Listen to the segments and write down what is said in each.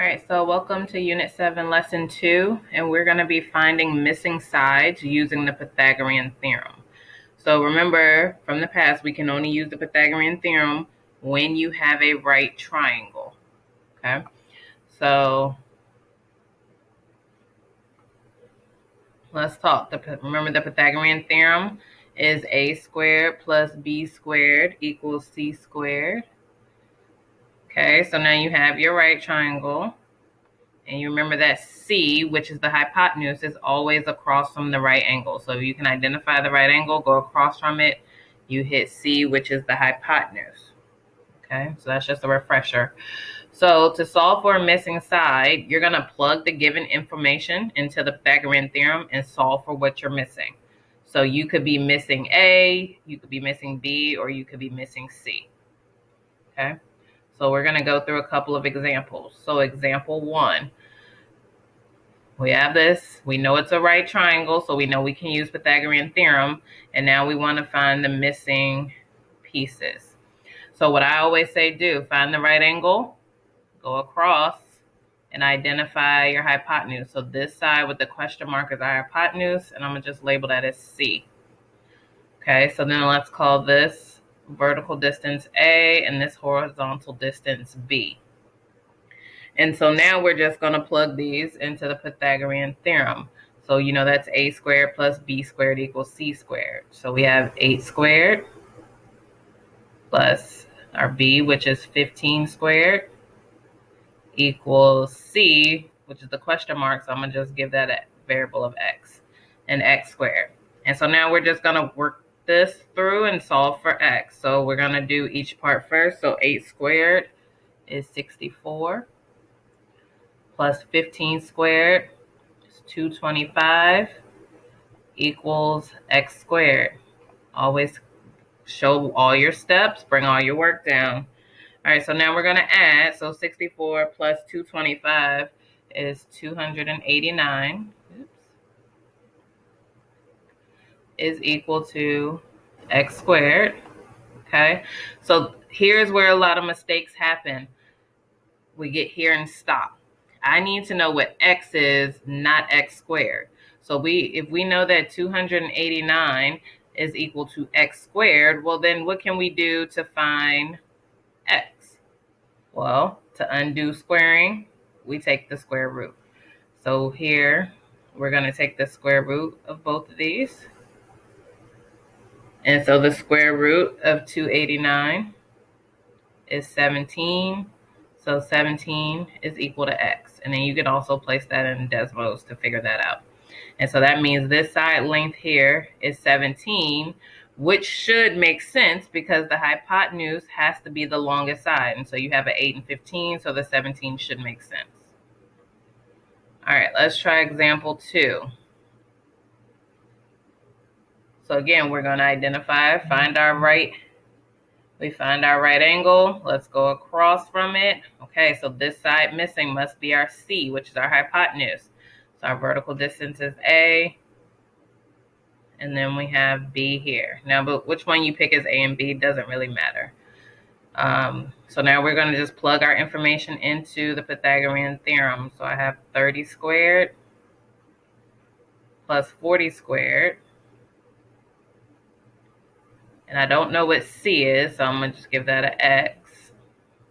right, so welcome to Unit 7, Lesson 2, and we're going to be finding missing sides using the Pythagorean theorem. So remember, from the past, we can only use the Pythagorean theorem when you have a right triangle, okay? So let's talk. Remember, the Pythagorean theorem is a squared plus b squared equals c squared. Okay, so now you have your right triangle. And you remember that C, which is the hypotenuse, is always across from the right angle. So if you can identify the right angle, go across from it, you hit C, which is the hypotenuse. Okay, so that's just a refresher. So to solve for a missing side, you're going to plug the given information into the Pythagorean theorem and solve for what you're missing. So you could be missing A, you could be missing B, or you could be missing C. Okay, so we're going to go through a couple of examples. So example 1. We have this, we know it's a right triangle, so we know we can use Pythagorean theorem, and now we want to find the missing pieces. So what I always say do, find the right angle, go across, and identify your hypotenuse. So this side with the question mark is our hypotenuse, and I'm going to just label that as C. Okay, so then let's call this vertical distance A, and this horizontal distance B. And so now we're just going to plug these into the Pythagorean theorem. So, you know, that's a squared plus b squared equals c squared. So we have 8 squared plus our b, which is 15 squared, equals c, which is the question mark. So I'm going to just give that a variable of x, and x squared. And so now we're just going to work this through and solve for x. So we're going to do each part first. So 8 squared is 64. Plus 15 squared is 225 equals x squared. Always show all your steps, bring all your work down. All right, so now we're going to add. So 64 plus 225 is 289. Is equal to x squared. Okay, so here's where a lot of mistakes happen. We get here and stop. I need to know what x is, not x squared. So if we know that 289 is equal to x squared, well, then what can we do to find x? Well, to undo squaring, we take the square root. So here, we're going to take the square root of both of these. And so the square root of 289 is 17. So 17 is equal to x. And then you can also place that in Desmos to figure that out. And so that means this side length here is 17, which should make sense because the hypotenuse has to be the longest side. And so you have an 8 and 15, so the 17 should make sense. All right, let's try example 2. So again, we're going to identify, we find our right angle. Let's go across from it. Okay, so this side missing must be our C, which is our hypotenuse. So our vertical distance is A. And then we have B here. Now, but which one you pick as A and B doesn't really matter. So now we're going to just plug our information into the Pythagorean theorem. So I have 30 squared plus 40 squared. And I don't know what C is, so I'm going to just give that an X.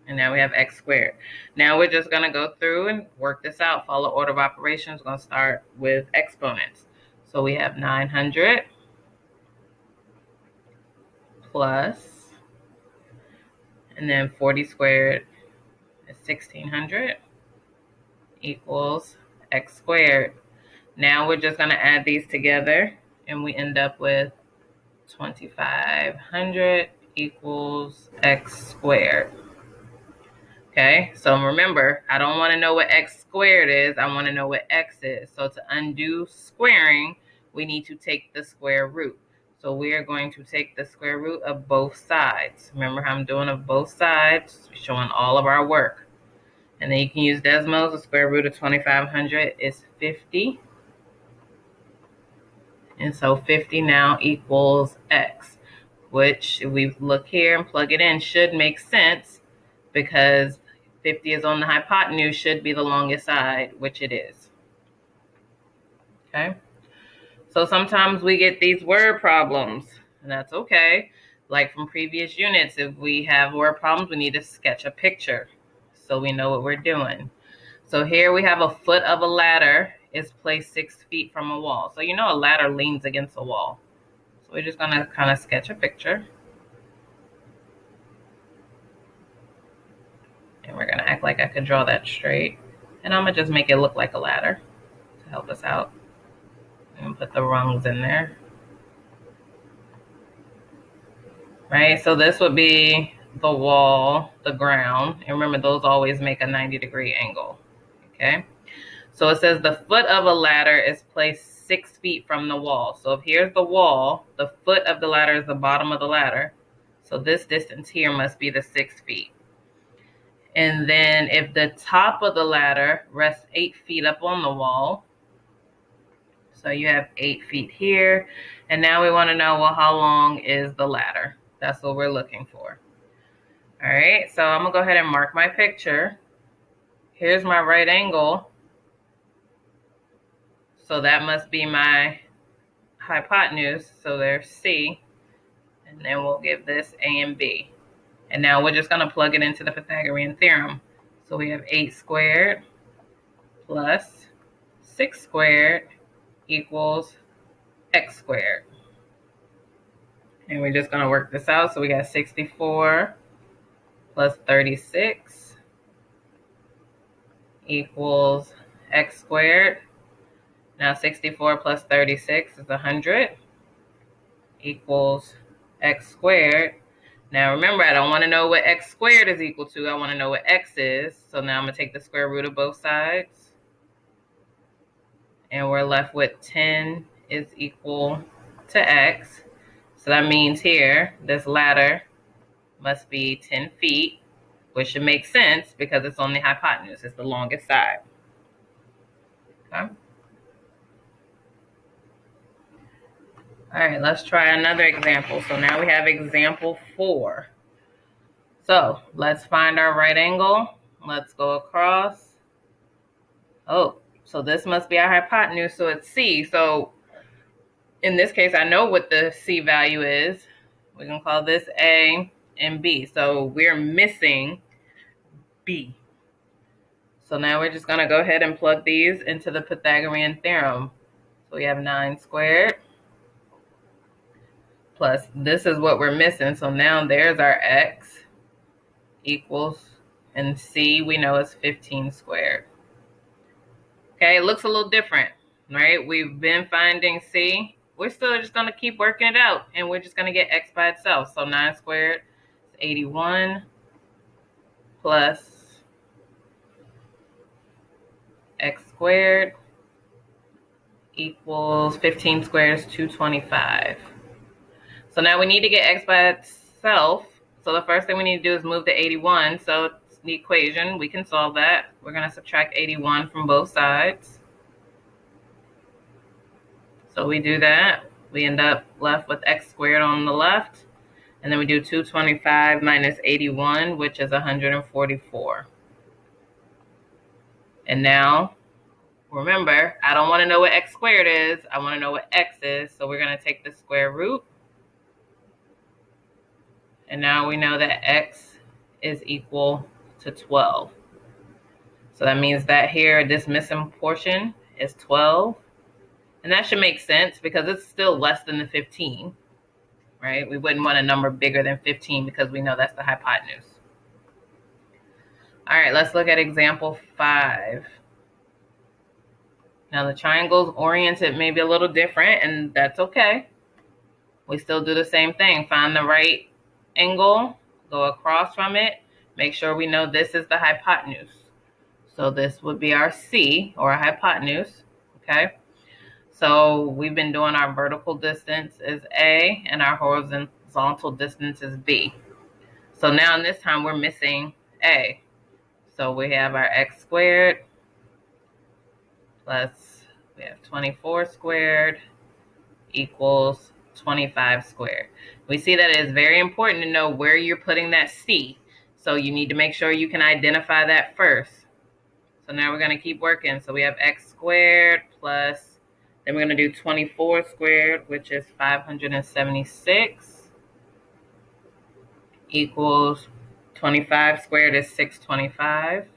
And now we have X squared. Now we're just going to go through and work this out. Follow order of operations. We're going to start with exponents. So we have 900 plus, and then 40 squared is 1600 equals X squared. Now we're just going to add these together, and we end up with 2500 equals x squared. Okay, so remember, I don't want to know what x squared is. I want to know what x is. So to undo squaring, we need to take the square root. So we are going to take the square root of both sides. Remember how I'm doing of both sides, showing all of our work. And then you can use Desmos. The square root of 2500 is 50. And so 50 now equals x, which if we look here and plug it in should make sense because 50 is on the hypotenuse, should be the longest side, which it is. Okay? So sometimes we get these word problems, and that's okay. Like from previous units, if we have word problems, we need to sketch a picture so we know what we're doing. So here we have a foot of a ladder is placed 6 feet from a wall. So you know a ladder leans against a wall. So we're just going to kind of sketch a picture. And we're going to act like I could draw that straight. And I'm going to just make it look like a ladder to help us out. And put the rungs in there. Right, so this would be the wall, the ground. And remember, those always make a 90-degree angle. Okay, so it says the foot of a ladder is placed 6 feet from the wall. So if here's the wall, the foot of the ladder is the bottom of the ladder. So this distance here must be the 6 feet. And then if the top of the ladder rests 8 feet up on the wall, so you have 8 feet here. And now we want to know, well, how long is the ladder? That's what we're looking for. All right, so I'm gonna go ahead and mark my picture. Here's my right angle. So that must be my hypotenuse. So there's C. And then we'll give this A and B. And now we're just gonna plug it into the Pythagorean theorem. So we have 8 squared plus 6 squared equals x squared. And we're just going to work this out. So we got 64 plus 36 equals x squared. Now 64 plus 36 is 100 equals x squared. Now remember, I don't want to know what x squared is equal to. I want to know what x is. So now I'm going to take the square root of both sides. And we're left with 10 is equal to x. So that means here, this ladder must be 10 feet, which should make sense because it's on the hypotenuse. It's the longest side. Okay. All right, let's try another example. So now we have example 4. So let's find our right angle. Let's go across. Oh, so this must be our hypotenuse, so it's C. So in this case, I know what the C value is. We can call this A and B. So we're missing B. So now we're just going to go ahead and plug these into the Pythagorean theorem. So we have 9 squared plus this is what we're missing. So now there's our x equals, and C we know is 15 squared. Okay, it looks a little different, right? We've been finding C. We're still just going to keep working it out, and we're just going to get x by itself. So 9 squared is 81 plus x squared equals 15 squared is 225. So now we need to get x by itself. So the first thing we need to do is move the 81. So it's the equation. We can solve that. We're going to subtract 81 from both sides. So we do that. We end up left with x squared on the left. And then we do 225 minus 81, which is 144. And now, remember, I don't want to know what x squared is. I want to know what x is. So we're going to take the square root. And now we know that x is equal to 12. So that means that here, this missing portion is 12. And that should make sense because it's still less than the 15, right? We wouldn't want a number bigger than 15 because we know that's the hypotenuse. All right, let's look at example 5. Now the triangle's oriented maybe a little different, and that's okay. We still do the same thing. Find the right angle, go across from it, make sure we know this is the hypotenuse. So this would be our C, or our hypotenuse, okay? So we've been doing our vertical distance is A, and our horizontal distance is B. So now in this time, we're missing A. So we have our x squared plus we have 24 squared equals 25 squared. We see that it is very important to know where you're putting that C. So you need to make sure you can identify that first. So now we're going to keep working. So we have x squared plus, then we're going to do 24 squared, which is 576, equals 25 squared is 625.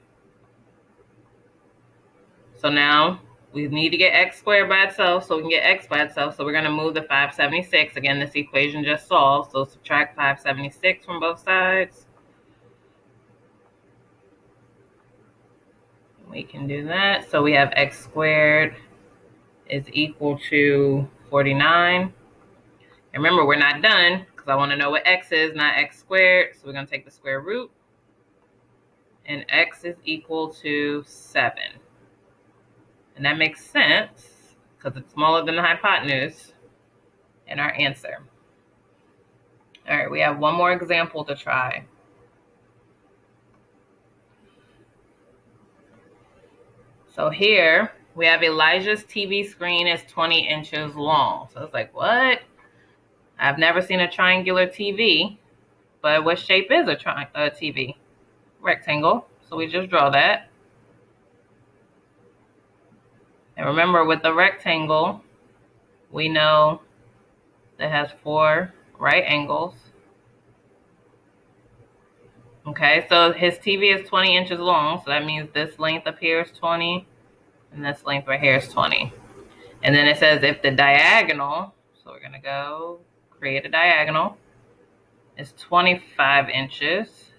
So now we need to get x squared by itself so we can get x by itself. So we're going to move the 576. Again, this equation just solved. So subtract 576 from both sides. We can do that. So we have x squared is equal to 49. And remember, we're not done because I want to know what x is, not x squared. So we're going to take the square root. And x is equal to 7. And that makes sense because it's smaller than the hypotenuse in our answer. All right, we have one more example to try. So here we have Elijah's TV screen is 20 inches long. So it's like, what? I've never seen a triangular TV, but what shape is a TV? Rectangle. So we just draw that. And remember, with the rectangle, we know that it has 4 right angles. Okay, so his TV is 20 inches long, so that means this length up here is 20, and this length right here is 20. And then it says if the diagonal, so we're going to go create a diagonal, is 25 inches,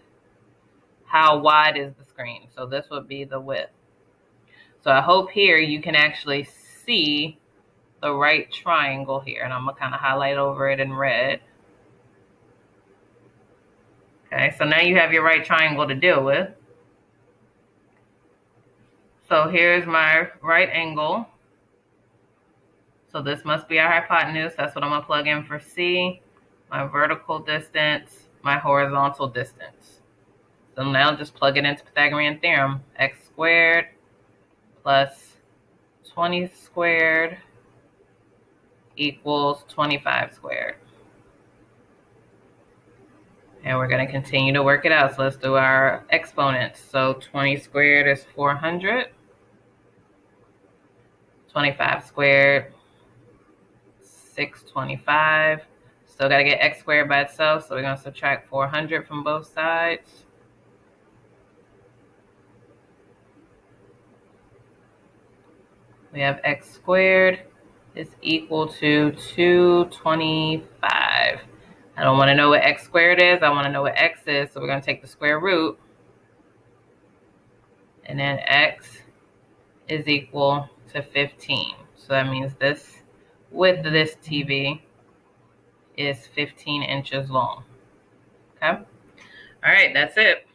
how wide is the screen? So this would be the width. So I hope here you can actually see the right triangle here, and I'm going to kind of highlight over it in red. Okay, so now you have your right triangle to deal with. So here's my right angle. So this must be our hypotenuse. That's what I'm going to plug in for C. My vertical distance, my horizontal distance. So now just plug it into Pythagorean theorem. X squared plus 20 squared equals 25 squared. And we're going to continue to work it out. So let's do our exponents. So 20 squared is 400. 25 squared, 625. Still got to get x squared by itself. So we're going to subtract 400 from both sides. We have x squared is equal to 225. I don't want to know what x squared is. I want to know what x is. So we're going to take the square root. And then x is equal to 15. So that means this width of this TV is 15 inches long. Okay. All right, that's it.